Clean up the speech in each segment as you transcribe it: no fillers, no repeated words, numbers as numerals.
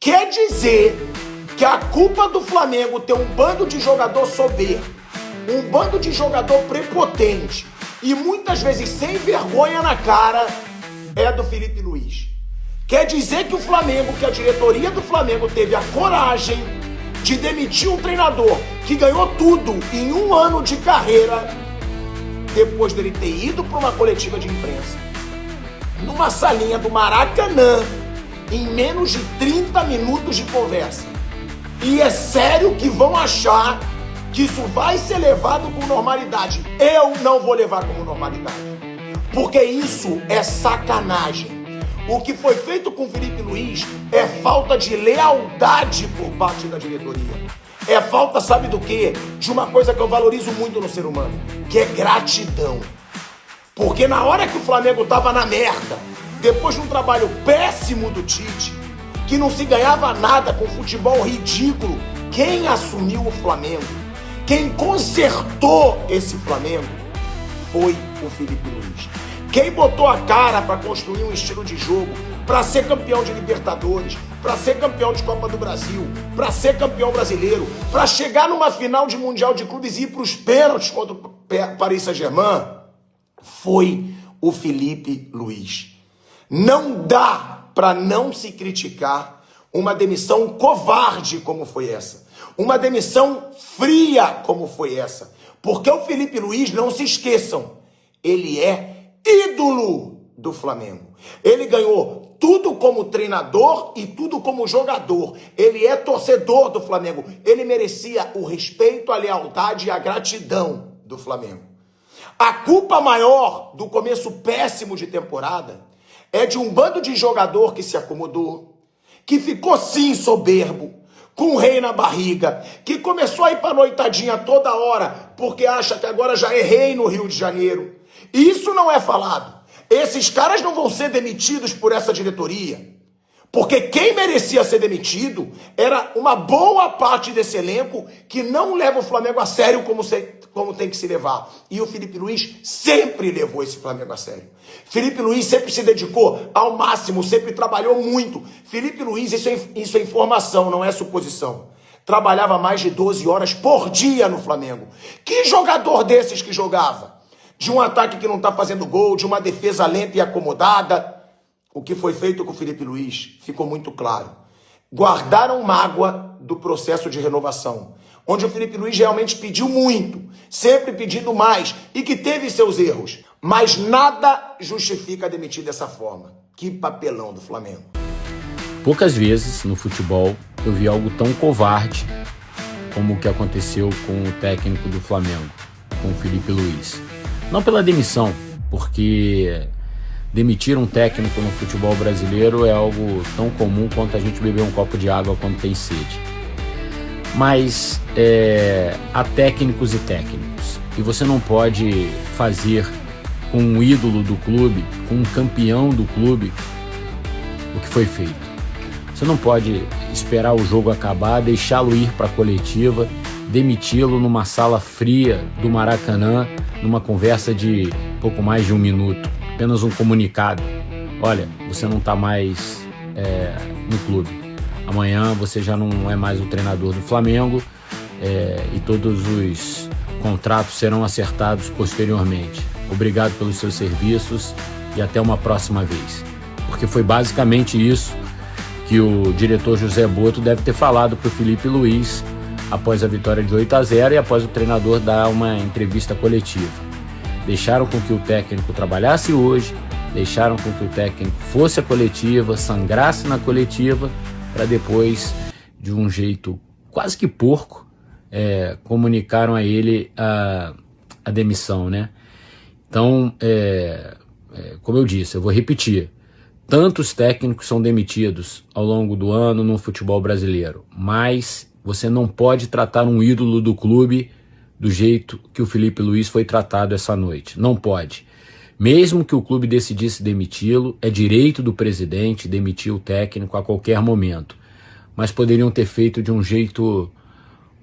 Quer dizer que a culpa do Flamengo ter um bando de jogador soberbo, um bando de jogador prepotente e muitas vezes sem vergonha na cara é do Felipe Luiz. Quer dizer que o Flamengo, que a diretoria do Flamengo teve a coragem de demitir um treinador que ganhou tudo em um ano de carreira, depois dele ter ido para uma coletiva de imprensa, numa salinha do Maracanã, em menos de 30 minutos de conversa. E é sério que vão achar que isso vai ser levado com normalidade. Eu não vou levar como normalidade, porque isso é sacanagem. O que foi feito com o Felipe Luiz é falta de lealdade por parte da diretoria. É falta, sabe do quê? De uma coisa que eu valorizo muito no ser humano, que é gratidão. Porque na hora que o Flamengo tava na merda, depois de um trabalho péssimo do Tite, que não se ganhava nada com futebol ridículo, quem assumiu o Flamengo, quem consertou esse Flamengo, foi o Felipe Luiz. Quem botou a cara para construir um estilo de jogo, para ser campeão de Libertadores, para ser campeão de Copa do Brasil, para ser campeão brasileiro, para chegar numa final de Mundial de Clubes e ir para os pênaltis contra o Paris Saint-Germain, foi o Felipe Luiz. Não dá para não se criticar uma demissão covarde como foi essa. Uma demissão fria como foi essa. Porque o Felipe Luiz, não se esqueçam, ele é ídolo do Flamengo. Ele ganhou tudo como treinador e tudo como jogador. Ele é torcedor do Flamengo. Ele merecia o respeito, a lealdade e a gratidão do Flamengo. A culpa maior do começo péssimo de temporada é de um bando de jogador que se acomodou, que ficou sim soberbo, com o rei na barriga, que começou a ir pra noitadinha toda hora, porque acha que agora já é rei no Rio de Janeiro. E isso não é falado. Esses caras não vão ser demitidos por essa diretoria, porque quem merecia ser demitido era uma boa parte desse elenco que não leva o Flamengo a sério como tem que se levar. E o Felipe Luiz sempre levou esse Flamengo a sério. Felipe Luiz sempre se dedicou ao máximo, sempre trabalhou muito. Felipe Luiz, isso é informação, não é suposição. Trabalhava mais de 12 horas por dia no Flamengo. Que jogador desses que jogava? De um ataque que não está fazendo gol, de uma defesa lenta e acomodada. O que foi feito com o Felipe Luiz ficou muito claro. Guardaram mágoa do processo de renovação, onde o Felipe Luiz realmente pediu muito, sempre pedindo mais, e que teve seus erros. Mas nada justifica demitir dessa forma. Que papelão do Flamengo. Poucas vezes no futebol eu vi algo tão covarde como o que aconteceu com o técnico do Flamengo, com o Felipe Luiz. Não pela demissão, porque demitir um técnico no futebol brasileiro é algo tão comum quanto a gente beber um copo de água quando tem sede. Mas há técnicos e técnicos. E você não pode fazer com um ídolo do clube, com um campeão do clube, o que foi feito. Você não pode esperar o jogo acabar, deixá-lo ir para a coletiva, demiti-lo numa sala fria do Maracanã, numa conversa de pouco mais de um minuto. Apenas um comunicado. Olha, você não está mais no clube. Amanhã você já não é mais o treinador do Flamengo e todos os contratos serão acertados posteriormente. Obrigado pelos seus serviços e até uma próxima vez. Porque foi basicamente isso que o diretor José Boto deve ter falado para o Felipe Luiz após a vitória de 8-0 e após o treinador dar uma entrevista coletiva. Deixaram com que o técnico trabalhasse hoje, deixaram com que o técnico fosse à coletiva, sangrasse na coletiva, para depois, de um jeito quase que porco, comunicaram a ele a demissão, né? Então, como eu disse, eu vou repetir, tantos técnicos são demitidos ao longo do ano no futebol brasileiro, mas você não pode tratar um ídolo do clube do jeito que o Felipe Luiz foi tratado essa noite. Não pode. Mesmo que o clube decidisse demiti-lo, é direito do presidente demitir o técnico a qualquer momento. Mas poderiam ter feito de um jeito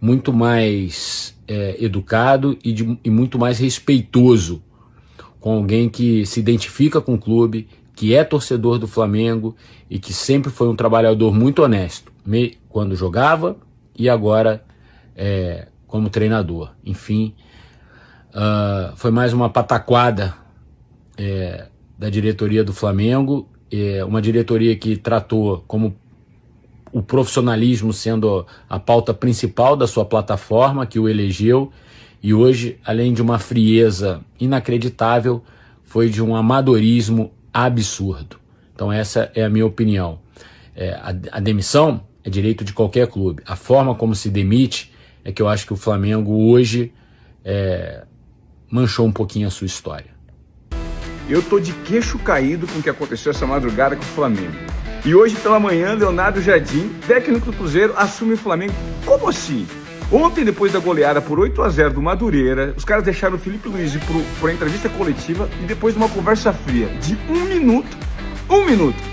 muito mais educado e muito mais respeitoso com alguém que se identifica com o clube, que é torcedor do Flamengo e que sempre foi um trabalhador muito honesto, quando jogava e agora como treinador. Enfim, foi mais uma pataquada da diretoria do Flamengo, uma diretoria que tratou como o profissionalismo sendo a pauta principal da sua plataforma, que o elegeu, e hoje, além de uma frieza inacreditável, foi de um amadorismo absurdo. Então essa é a minha opinião. A demissão é direito de qualquer clube. A forma como se demite é que eu acho que o Flamengo hoje manchou um pouquinho a sua história. Eu tô de queixo caído com o que aconteceu essa madrugada com o Flamengo. E hoje pela manhã, Leonardo Jardim, técnico do Cruzeiro, assume o Flamengo. Como assim? Ontem, depois da goleada por 8-0 do Madureira, os caras deixaram o Felipe Luiz ir por entrevista coletiva e depois de uma conversa fria de um minuto,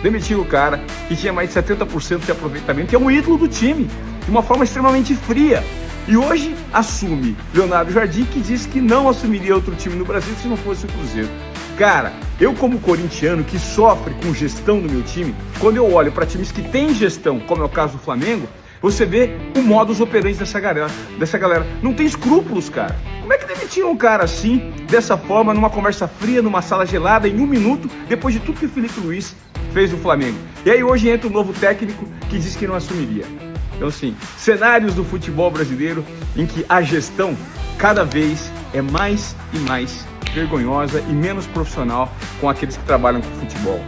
demitiram o cara que tinha mais de 70% de aproveitamento, e é um ídolo do time, de uma forma extremamente fria. E hoje assume Leonardo Jardim, que disse que não assumiria outro time no Brasil se não fosse o Cruzeiro. Cara, eu como corintiano que sofre com gestão do meu time, quando eu olho para times que têm gestão, como é o caso do Flamengo, você vê o modus operandi dessa galera. Não tem escrúpulos, cara. Como é que demitiram um cara assim, dessa forma, numa conversa fria, numa sala gelada, em um minuto, depois de tudo que o Felipe Luiz fez no Flamengo? E aí hoje entra um novo técnico que diz que não assumiria. Então, assim, cenários do futebol brasileiro em que a gestão cada vez é mais e mais vergonhosa e menos profissional com aqueles que trabalham com futebol.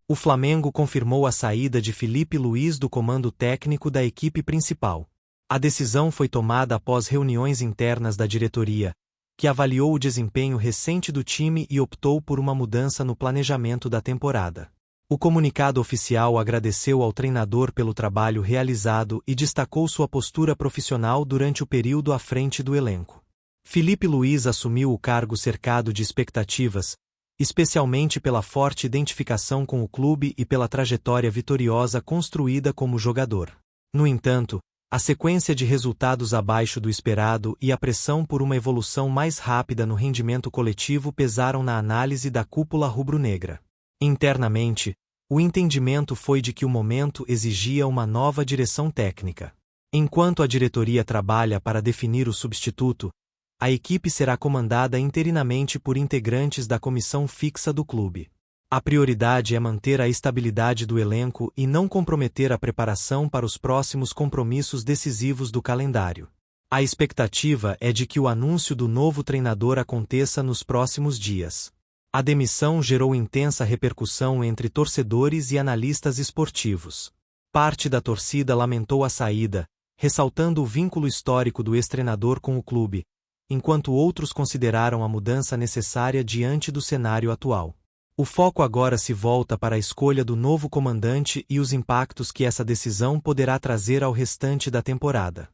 O Flamengo confirmou a saída de Felipe Luiz do comando técnico da equipe principal. A decisão foi tomada após reuniões internas da diretoria, que avaliou o desempenho recente do time e optou por uma mudança no planejamento da temporada. O comunicado oficial agradeceu ao treinador pelo trabalho realizado e destacou sua postura profissional durante o período à frente do elenco. Felipe Luiz assumiu o cargo cercado de expectativas, especialmente pela forte identificação com o clube e pela trajetória vitoriosa construída como jogador. No entanto, a sequência de resultados abaixo do esperado e a pressão por uma evolução mais rápida no rendimento coletivo pesaram na análise da cúpula rubro-negra. Internamente, o entendimento foi de que o momento exigia uma nova direção técnica. Enquanto a diretoria trabalha para definir o substituto, a equipe será comandada interinamente por integrantes da comissão fixa do clube. A prioridade é manter a estabilidade do elenco e não comprometer a preparação para os próximos compromissos decisivos do calendário. A expectativa é de que o anúncio do novo treinador aconteça nos próximos dias. A demissão gerou intensa repercussão entre torcedores e analistas esportivos. Parte da torcida lamentou a saída, ressaltando o vínculo histórico do ex-treinador com o clube, enquanto outros consideraram a mudança necessária diante do cenário atual. O foco agora se volta para a escolha do novo comandante e os impactos que essa decisão poderá trazer ao restante da temporada.